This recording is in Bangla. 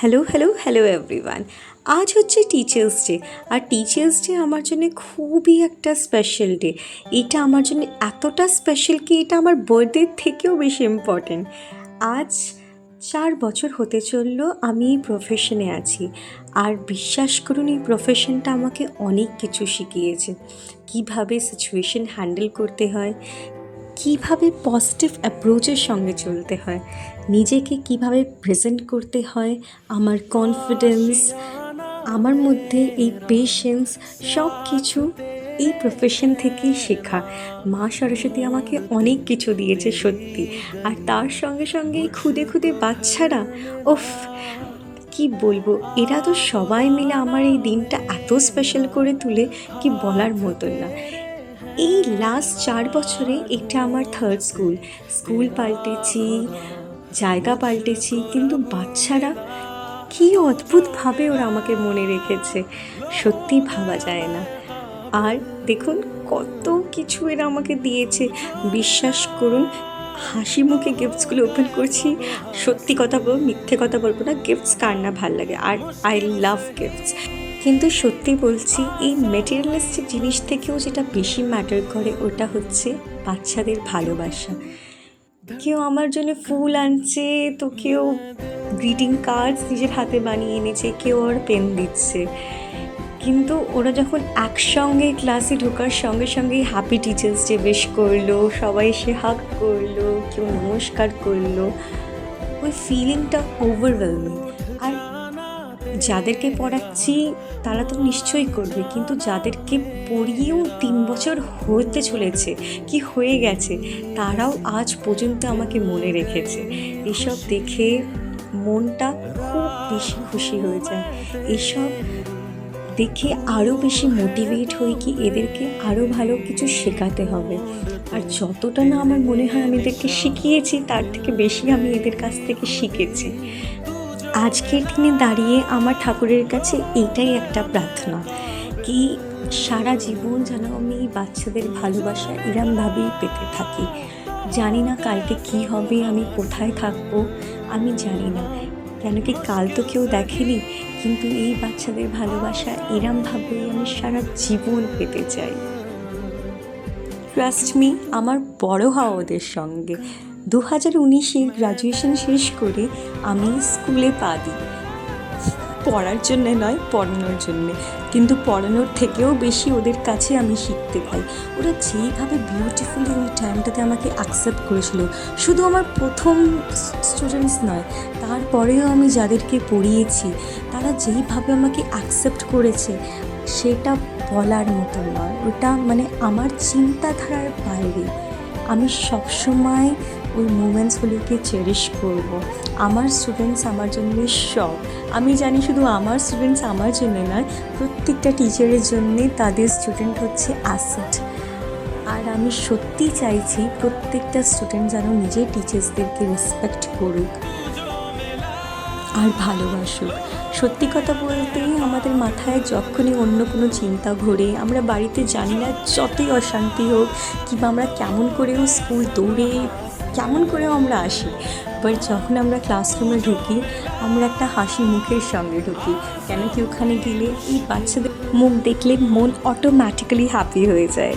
Hello hello hello everyone. আজ হচ্ছে টিচার্স ডে। আর টিচার্স ডে আমার জন্য খুবই একটা স্পেশাল ডে। এটা আমার জন্য এতটা স্পেশাল কি এটা আমার বার্থডে থেকেও বেশি ইম্পর্টেন্ট। আজ 4 বছর হতে চললো আমি এই প্রফেশনে আছি। আর বিশ্বাস করুন, এই প্রফেশনটা আমাকে অনেক কিছু শিখিয়েছে। কিভাবে সিচুয়েশন হ্যান্ডেল করতে হয়, কিভাবে পজিটিভ অ্যাপ্রোচের সঙ্গে চলতে হয়, নিজেকে কিভাবে প্রেজেন্ট করতে হয়, আমার কনফিডেন্স, আমার মধ্যে এই পেশেন্স, সব কিছু এই প্রফেশন থেকেই শেখা। মা সরস্বতী আমাকে অনেক কিছু দিয়েছে সত্যি। আর তার সঙ্গে সঙ্গে এই খুদে খুদে বাচ্চারা, ওফ, কি বলবো, এরা তো সবাই মিলে আমার এই দিনটা এত স্পেশাল করে তুলে কি বলার মতন না। এই লাস্ট 4 বছরে এটা আমার থার্ড স্কুল। স্কুল পাল্টেছি, জায়গা পাল্টেছি, কিন্তু বাচ্চারা কী অদ্ভুতভাবে ওরা আমাকে মনে রেখেছে, সত্যি ভাবা যায় না। আর দেখুন কত কিছু এরা আমাকে দিয়েছে, বিশ্বাস করুন। হাসি মুখে গিফটসগুলো ওপেন করছি। সত্যি কথা বলবো, মিথ্যে কথা বলবো না, গিফটস কার না ভাল লাগে, আর আই লাভ গিফটস। কিন্তু সত্যি বলছি, এই মেটেরিয়ালিস্টিক জিনিস থেকেও যেটা বেশি ম্যাটার করে ওটা হচ্ছে বাচ্চাদের ভালোবাসা। কেউ আমার জন্য ফুল আনছে, তো কেউ গ্রিটিং কার্ডস নিজের হাতে বানিয়ে এনেছে, কেউ আর পেন দিচ্ছে। কিন্তু ওরা যখন একসঙ্গে ক্লাসে ঢোকার সঙ্গে সঙ্গেই হ্যাপি টিচার্স ডে উইশ করলো, সবাই এসে হাগ করলো, কেউ নমস্কার করলো, ওই ফিলিংটা ওভারওয়েলমিং। আর যাদেরকে পড়াচ্ছি তারা তো নিশ্চয়ই করবে, কিন্তু যাদেরকে পড়িয়েও 3 বছর হতে চলেছে, কি হয়ে গেছে, তারাও আজ পর্যন্ত আমাকে মনে রেখেছে। এসব দেখে মনটা খুব বেশি খুশি হয়ে যায়। এসব দেখে আরও বেশি মোটিভেট হই কি এদেরকে আরও ভালো কিছু শেখাতে হবে। আর যতটা না আমার মনে হয় আমি এদেরকে শিখিয়েছি, তার থেকে বেশি আমি এদের কাছ থেকে শিখেছি। আজকের দিনে দাঁড়িয়ে আমার ঠাকুরের কাছে এইটাই একটা প্রার্থনা, কি সারা জীবন যেন আমি বাচ্চাদের ভালোবাসা এরমভাবেই পেতে থাকি। জানি না কালকে কি হবে, আমি কোথায় থাকবো, আমি জানি না, কেন কি কাল তো কেউ দেখেনি, কিন্তু এই বাচ্চাদের ভালোবাসা এরমভাবেই আমি সারা জীবন পেতে চাই। ট্রাস্ট মি, আমার বড় হওয়া ওদের সঙ্গে। 2019-এ গ্র্যাজুয়েশন শেষ করে আমি স্কুলে পা দিই, পড়ার জন্যে নয়, পড়ানোর জন্যে। কিন্তু পড়ানোর থেকেও বেশি ওদের কাছে আমি শিখতে পাই। ওরা যেইভাবে বিউটিফুলি ওই টাইমটাতে আমাকে অ্যাকসেপ্ট করেছিল, শুধু আমার প্রথম স্টুডেন্টস নয়, তারপরেও আমি যাদেরকে পড়িয়েছি তারা যেইভাবে আমাকে অ্যাকসেপ্ট করেছে সেটা বলার মতো নয়। ওটা মানে আমার চিন্তাধারার বাইরে। আমি সবসময় ওই মোমেন্টসগুলোকে চেরিশ করব। আমার স্টুডেন্টস আমার জন্য সব। আমি জানি শুধু আমার স্টুডেন্টস আমার জন্য নয়, প্রত্যেকটা টিচারের জন্যে তাদের স্টুডেন্ট হচ্ছে অ্যাসেট। আর আমি সত্যি চাইছি প্রত্যেকটা স্টুডেন্ট যেন নিজের টিচার্সদেরকে রেসপেক্ট করুক আর ভালোবাসুক। সত্যি কথা বলতেই আমাদের মাথায় যখনই অন্য কোনো চিন্তা ঘোরে, আমরা বাড়িতে জানি না যতই অশান্তি হোক, কিংবা আমরা কেমন করেও স্কুল দৌড়ে কেমন করেও আমরা আসি, বাট যখন আমরা ক্লাসরুমে ঢুকি আমরা একটা হাসি মুখের সঙ্গে ঢুকি, কেন কি ওখানে গেলে এই বাচ্চাদের মুখ দেখলে মন অটোমেটিক্যালি হ্যাপি হয়ে যায়।